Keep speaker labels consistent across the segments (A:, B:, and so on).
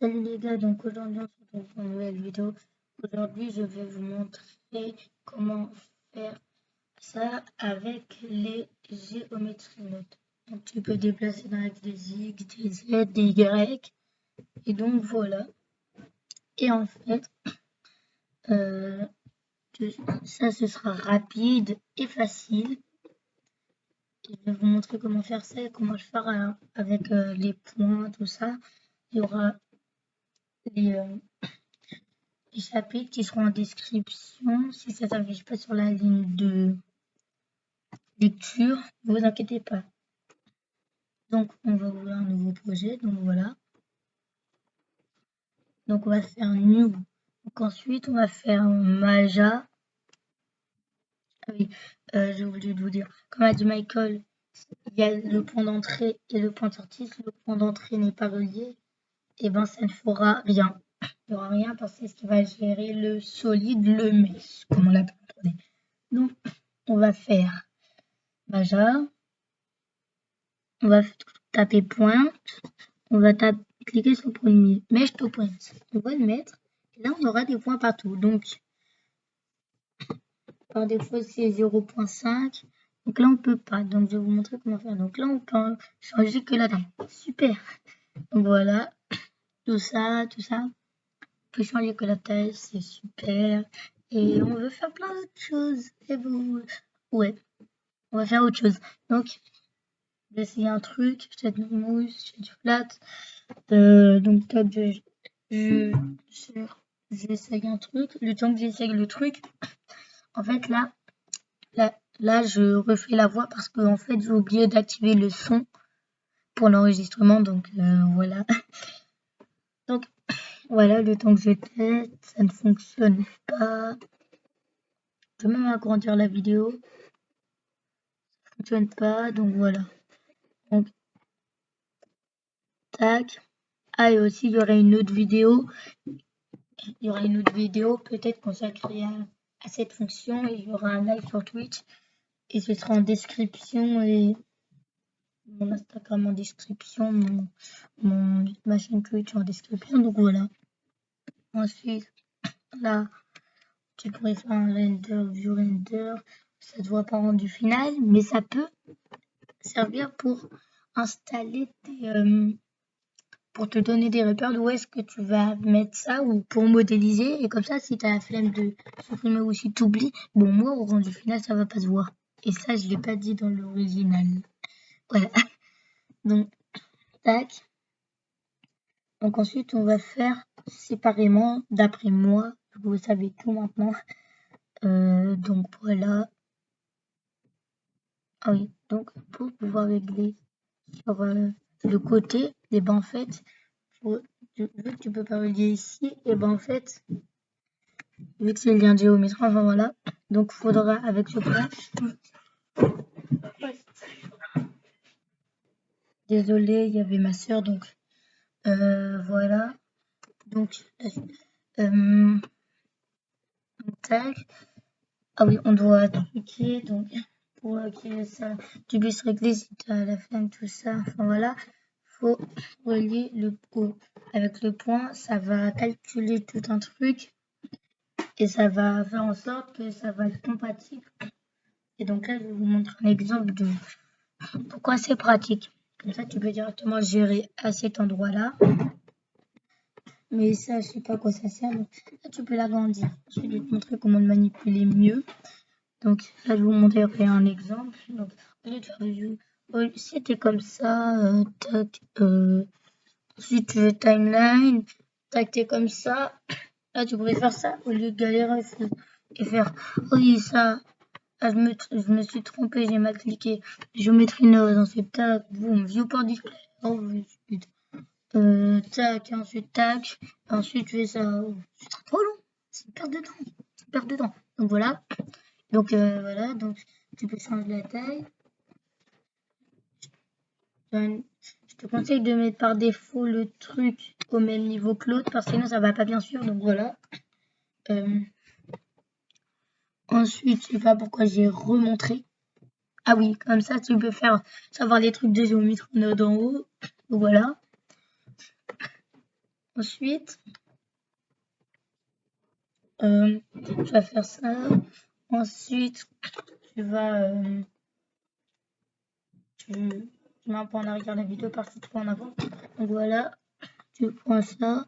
A: Salut les gars, donc aujourd'hui on se retrouve pour une nouvelle vidéo. Aujourd'hui je vais vous montrer comment faire ça avec les géométries notes. Donc tu peux déplacer dans l'axe des X, des Z, des Y. Et donc voilà. Et en fait, euh, ça ce sera rapide et facile. Et je vais vous montrer comment faire ça et comment le faire avec les points, tout ça. Il y aura les chapitres qui seront en description. Si ça ne s'affiche pas sur la ligne de lecture, ne vous inquiétez pas. Donc, on va ouvrir un nouveau projet. Donc, voilà. Donc, on va faire New. Donc, ensuite, on va faire Maja. Ah oui, j'ai oublié de vous dire. Comme a dit Michael, il y a le point d'entrée et le point de sortie. Si le point d'entrée n'est pas relié, et ben ça ne fera rien. Il n'y aura rien parce que c'est ce qui va gérer le solide, le mesh, comme on l'appelle. Donc, on va faire Maja. On va taper point. On va cliquer sur le premier. Mesh to point. On va le mettre. Et là, on aura des points partout. Donc, par défaut, c'est 0.5. Donc là, on peut pas. Donc, je vais vous montrer comment faire. Donc là, on peut changer que la taille. Super. Donc voilà. Tout ça, tout ça. On peut changer que la taille. C'est super. Et on veut faire plein d'autres choses. Et vous... Ouais. On va faire autre chose. Donc, je vais essayer un truc. Je fais du mousse, je fais du flat. Donc, top, j'essaye un truc. Le temps que j'essaye le truc, en fait, là, je refais la voix parce que en fait, j'ai oublié d'activer le son pour l'enregistrement. Donc, voilà. Donc, voilà, le temps que je teste, ça ne fonctionne pas. Je vais même agrandir la vidéo. Ça ne fonctionne pas, donc voilà. Donc, tac. Ah, et aussi, il y aura une autre vidéo. Il y aura une autre vidéo peut-être consacrée à cette fonction. Et il y aura un live sur Twitch. Et ce sera en description et mon Instagram en description, ma chaîne Twitch en description. Donc voilà. Ensuite, là, tu pourrais faire un render, view render. Ça ne se voit pas rendu final, mais ça peut servir pour installer pour te donner des repères d'où est-ce que tu vas mettre ça ou pour modéliser. Et comme ça, si tu as la flemme de supprimer ou si tu oublies, bon, moi, au rendu final, ça va pas se voir. Et ça, je l'ai pas dit dans l'original. Voilà. Donc, tac. Donc ensuite, on va faire séparément, d'après moi. Vous savez tout maintenant. Donc voilà. Ah oui, donc pour pouvoir régler sur le côté, et ben en fait, vu que tu peux pas relier ici, et ben en fait, vu que c'est le lien de géométrie, enfin voilà. Donc il faudra avec ce point. Désolée, il y avait ma soeur, donc voilà. Donc tac. Ah oui, on doit cliquer, donc pour que ça, tu puisses régler si tu as la flemme, tout ça, enfin voilà, faut relier le haut. Avec le point, ça va calculer tout un truc et ça va faire en sorte que ça va être compatible. Et donc là, je vais vous montrer un exemple de pourquoi c'est pratique. Comme ça, tu peux directement gérer à cet endroit-là. Mais ça, je sais pas à quoi ça sert. Donc là, tu peux l'agrandir. Je vais te montrer comment le manipuler mieux. Donc là, je vais vous montrer un exemple. Donc, au lieu de faire si tu es comme ça, tac, si tu veux timeline, tac, t'es comme ça. Là, tu pourrais faire ça au lieu de galérer et faire, oui, ça, là, je me suis trompé, j'ai mal cliqué. Je vais mettre une ensuite, tac, boum, viewport display, ensuite, tac, ensuite, tac, ensuite, je fais ça. Oh, c'est trop long, c'est une perte de temps, c'est une perte de temps. Donc voilà. Donc voilà, donc tu peux changer la taille. Je te conseille de mettre par défaut le truc au même niveau que l'autre parce que sinon ça va pas bien sûr. Donc voilà. Ensuite, je sais pas pourquoi j'ai remontré. Ah oui, comme ça tu peux faire savoir les trucs de géométrie en haut. Donc voilà. Ensuite, tu vas faire ça. Ensuite, tu vas... tu mets un peu en arrière la vidéo parce que tu peux en avant. Donc voilà, tu prends ça.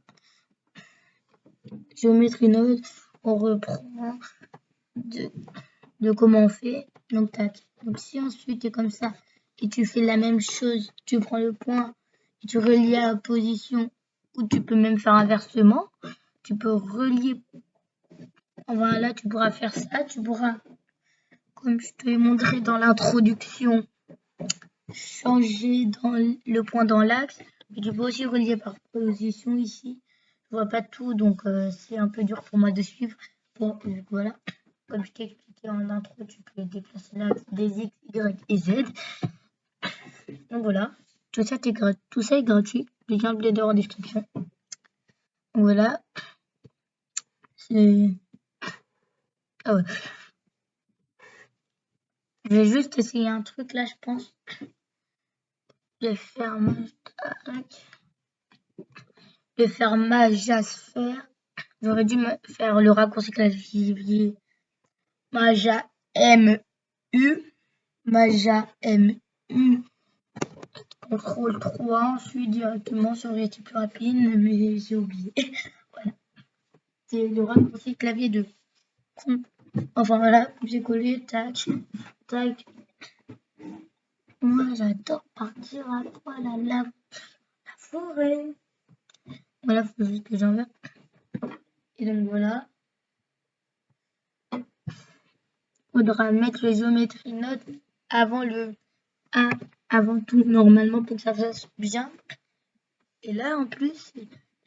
A: Géométrie node, on reprend de comment on fait. Donc tac. Donc si ensuite tu es comme ça et tu fais la même chose, tu prends le point et tu relis à la position, ou tu peux même faire inversement. Tu peux relier. Voilà, tu pourras faire ça. Tu pourras, comme je te l'ai montré dans l'introduction, changer dans le point dans l'axe. Mais tu peux aussi relier par position ici. Je vois pas tout, donc c'est un peu dur pour moi de suivre. Bon, voilà. Comme je t'ai expliqué en intro, tu peux déplacer l'axe des X, Y et Z. Donc voilà. Tout ça est gratuit. Les liens Blender en description. Donc voilà. C'est... Ah ouais. Je vais juste essayer un truc là, je pense. Je vais faire Majasphère. J'aurais dû me faire le raccourci clavier Maja MU. Maja MU. CTRL 3. Ensuite directement sur les plus rapide, mais j'ai oublié. Voilà. C'est le raccourci clavier de enfin voilà, j'ai collé, tac, tac. Moi j'adore partir à poil à la forêt. Voilà, faut juste que j'enlève. Et donc voilà. Faudra mettre le géométrie node avant le A, avant tout normalement pour que ça fasse bien. Et là en plus,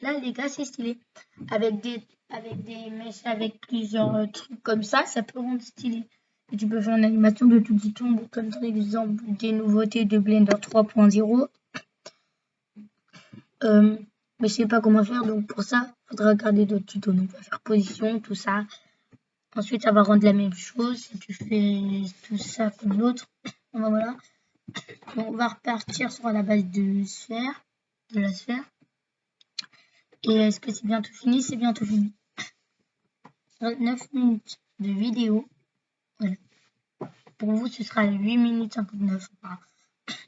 A: là les gars c'est stylé. Avec des mèches avec plusieurs trucs comme ça peut rendre stylé. Et tu peux faire une animation de tout qui tombe, comme par exemple des nouveautés de Blender 3.0. Mais je sais pas comment faire, donc pour ça, il faudra regarder d'autres tutos. Donc, on va faire position, tout ça. Ensuite, ça va rendre la même chose si tu fais tout ça comme l'autre. Voilà. Donc, on va repartir sur la base de la sphère. Et est-ce que c'est bientôt fini? C'est bientôt fini. 9 minutes de vidéo. Voilà. Pour vous, ce sera 8 minutes 59.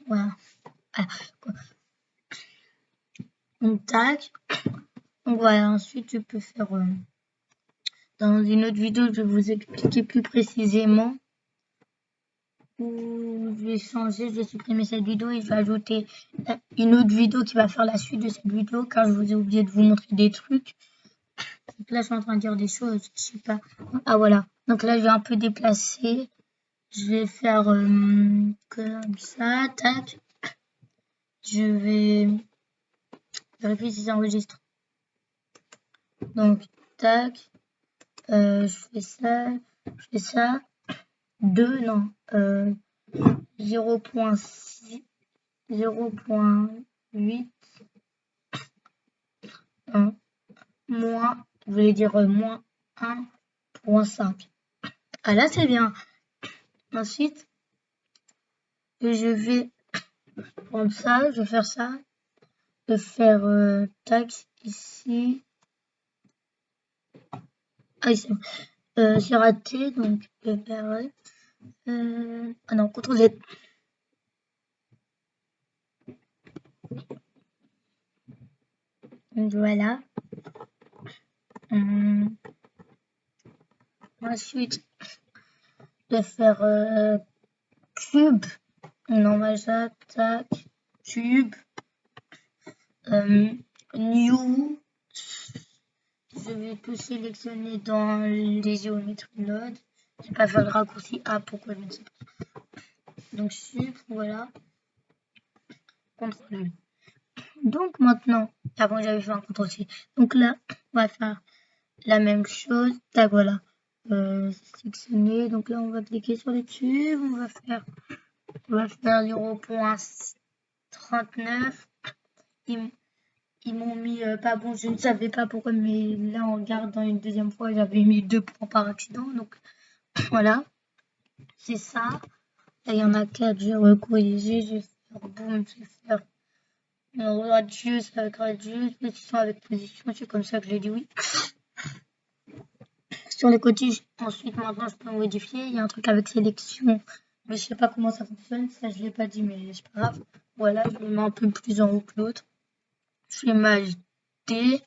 A: Voilà. Donc, tac. Donc, voilà. Ensuite, tu peux faire... dans une autre vidéo, je vais vous expliquer plus précisément où je vais changer, je vais supprimer cette vidéo et je vais ajouter une autre vidéo qui va faire la suite de cette vidéo car je vous ai oublié de vous montrer des trucs. Donc là, je suis en train de dire des choses, je sais pas. Ah voilà, donc là, je vais un peu déplacer. Je vais faire comme ça, tac. Je vais vérifier si ça enregistre. Donc, tac. Je fais ça. 2, non. 0.6, 0.8, moins, je voulais dire moins 1.5. Ah là, c'est bien. Ensuite, je vais prendre ça, je vais faire ça, je vais faire tac ici. Ah, ici. C'est raté, donc je vais faire... ah non, CTRL Z. Donc voilà. Ensuite, je vais faire cube. Non, Maja, tac, cube. New. Je vais tout sélectionner dans les géométries node. Je vais pas faire le raccourci A, pourquoi je ne sais pas. Donc sup, voilà. CTRL. Donc maintenant, avant j'avais fait un CTRL-C. Donc là, on va faire la même chose. Tac, voilà. Sélectionner. Donc là, on va cliquer sur les tubes. On va faire 0.39. Ils m'ont mis pas bon, je ne savais pas pourquoi, mais là en regardant une deuxième fois, j'avais mis 2 points par accident. Donc voilà, c'est ça. Là, il y en a 4, je vais recorriger, je vais faire boum, je vais faire Radius avec radius, position avec position, c'est comme ça que j'ai dit oui. Sur les côtés, ensuite maintenant je peux modifier. Il y a un truc avec sélection, mais je sais pas comment ça fonctionne. Ça je l'ai pas dit, mais c'est pas grave. Voilà, je le mets un peu plus en haut que l'autre. Je fais maj D,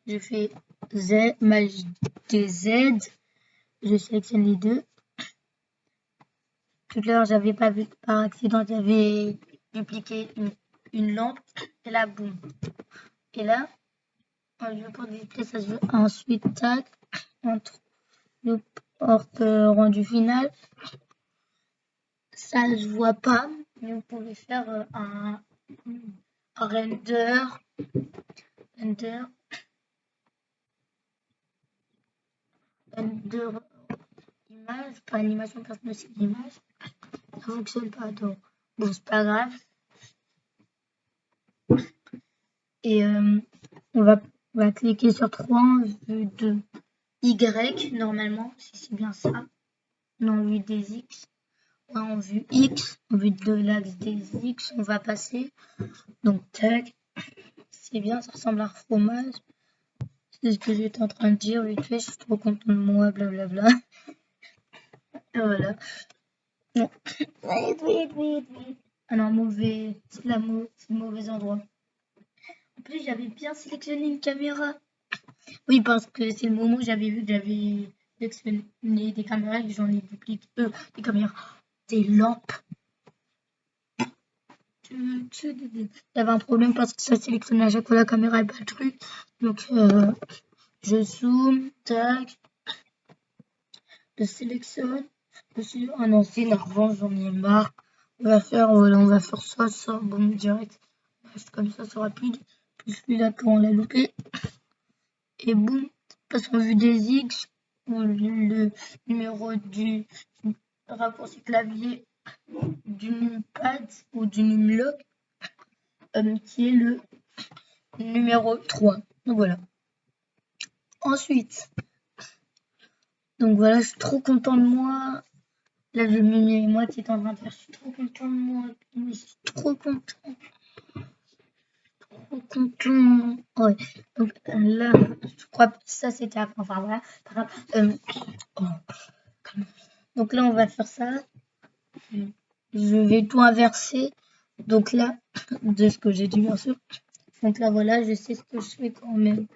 A: je fais Z, maj DZ. Je sélectionne les deux. Tout à l'heure, j'avais pas vu que par accident, j'avais dupliqué une lampe. Et là, boum. Et là, je pour dupliquer, ça se veut. Ensuite, tac, entre le porte rendu final. Ça se voit pas, mais vous pouvez faire un render image, pas animation personne aussi d'image. Ça fonctionne pas, donc bon, c'est pas grave. Et on va cliquer sur 3 en vue de Y normalement, si c'est bien ça. Non, en vue des X. Ouais, en vue X, en vue de l'axe des X, on va passer. Donc tac, c'est bien, ça ressemble à un fromage. C'est ce que j'étais en train de dire, vite fait, je suis trop content de moi, blablabla. Et voilà. Non. Ah non, mauvais, c'est le mauvais endroit. En plus, j'avais bien sélectionné une caméra. Oui, parce que c'est le moment où j'avais vu que j'avais sélectionné des caméras et que j'en ai dupliqué. Des caméras, des lampes. J'avais un problème parce que ça sélectionnait à chaque fois la caméra et pas le truc. Donc, je zoome, tac, je sélectionne. Ah non, c'est énervant, j'en ai marre. On va faire ça, bon, direct. Comme ça, c'est rapide. Puis celui-là, quand on l'a loupé. Et boum, passe en vue des X, ou le numéro du raccourci clavier du numpad ou du numlock, qui est le numéro 3. Donc voilà. Ensuite, donc voilà, je suis trop content de moi. Là, je me mets moi qui est en train de faire. Je suis trop content de moi. Je suis trop content. Trop content. Ouais. Donc là, je crois que ça c'était après. Enfin voilà. Oh. Donc là, on va faire ça. Je vais tout inverser. Donc là, de ce que j'ai dit bien sûr. Donc là, voilà, je sais ce que je fais quand même.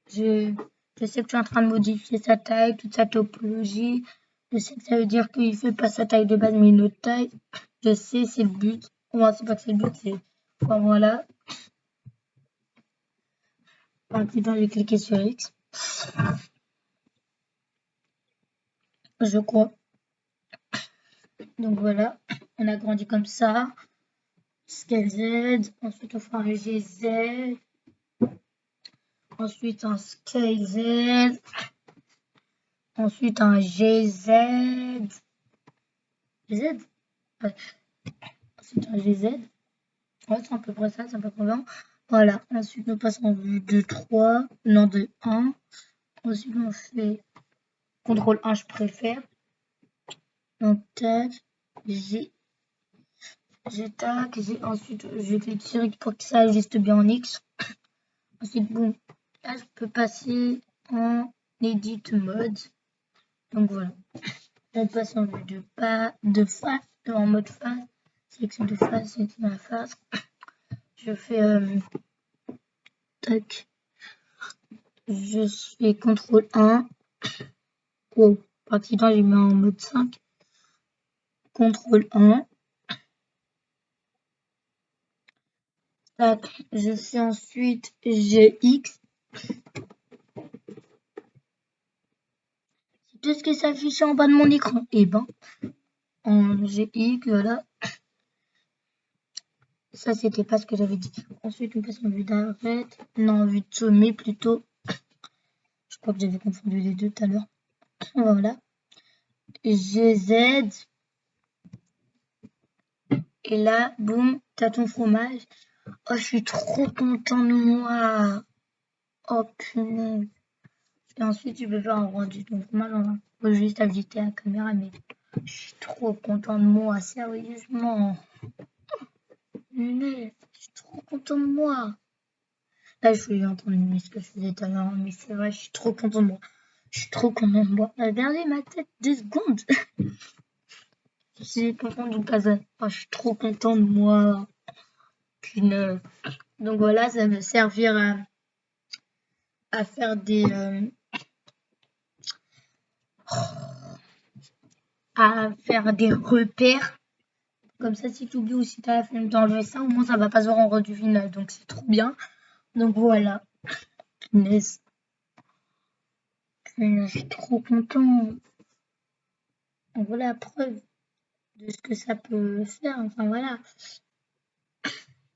A: Je sais que je suis en train de modifier sa taille, toute sa topologie. Je sais que ça veut dire qu'il ne fait pas sa taille de base, mais une autre taille. Je sais, c'est le but. Bon, c'est pas que c'est le but, c'est... Enfin, voilà. Maintenant, j'ai cliqué sur X. Je crois. Donc voilà, on a grandi comme ça. Scale Z. Ensuite, on fera un GZ. Ensuite, un Scale Z. Ensuite, un GZ. GZ? Ouais. Ensuite, un GZ. Ouais, c'est à peu près ça, c'est à peu près bien. Voilà. Ensuite, nous passons en vue de 3. Non, de 1. Ensuite, on fait CTRL 1, je préfère. Donc, tac. Tac. Ensuite, je clique sur X pour que ça ajuste bien en X. Ensuite, bon. Là, je peux passer en Edit Mode. Donc, voilà. Je passe en vue de face, en mode face. Sélection de face, sélection de la face. Je fais tac. Je fais CTRL 1. Oh, par accident, j'ai mis en mode 5. CTRL 1. Tac. Je fais ensuite GX. C'est tout ce qui s'affiche en bas de mon écran. Et ben, en GX, voilà. Ça, c'était pas ce que j'avais dit. Ensuite, on passe en vue d'arrêt. Non, en vue de sommet plutôt. Je crois que j'avais confondu les deux tout à l'heure. Voilà. GZ. Et là, boum, t'as ton fromage. Oh, je suis trop content de moi. Oh, punaise. Et ensuite, tu peux faire un rendu. Donc, moi, j'en faut juste ajouter la caméra, mais je suis trop content de moi, sérieusement. Punaise, je suis trop content de moi. Là, je voulais entendre ce que je faisais tout à l'heure, mais c'est vrai, je suis trop content de moi. Je suis trop content de moi. Regardez ma tête 2 secondes. Je suis content du casal. Oh, je suis trop content de moi. Punaise. Donc voilà, ça va me servir à faire des repères. Comme ça, si tu oublies ou si tu as la flemme d'enlever ça, au moins ça va pas se voir en rendu final. Donc c'est trop bien. Donc voilà. Punaise. Je suis trop content. Donc voilà la preuve de ce que ça peut faire. Enfin voilà.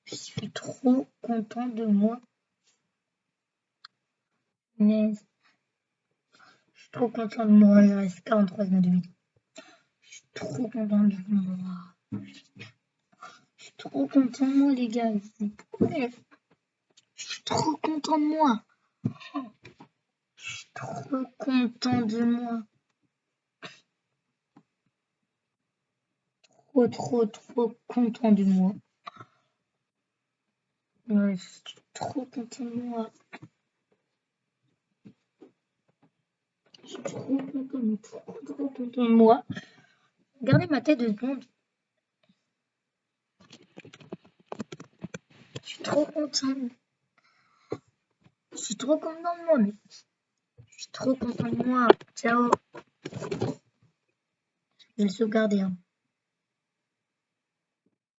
A: Je suis trop content de moi. Punaise. Je suis trop content de moi. Il reste 43 secondes de vidéo. Je suis trop content de moi. Je suis trop content de moi, les gars. Je suis trop content de moi. Je suis trop content de moi. Trop content de moi. Ouais, je suis trop content de moi. Je suis trop content de moi. Regardez ma tête 2 secondes. Je suis trop content. Je suis trop content de moi, mais je suis trop content de moi. Ciao. Je vais le sauvegarder. Hein.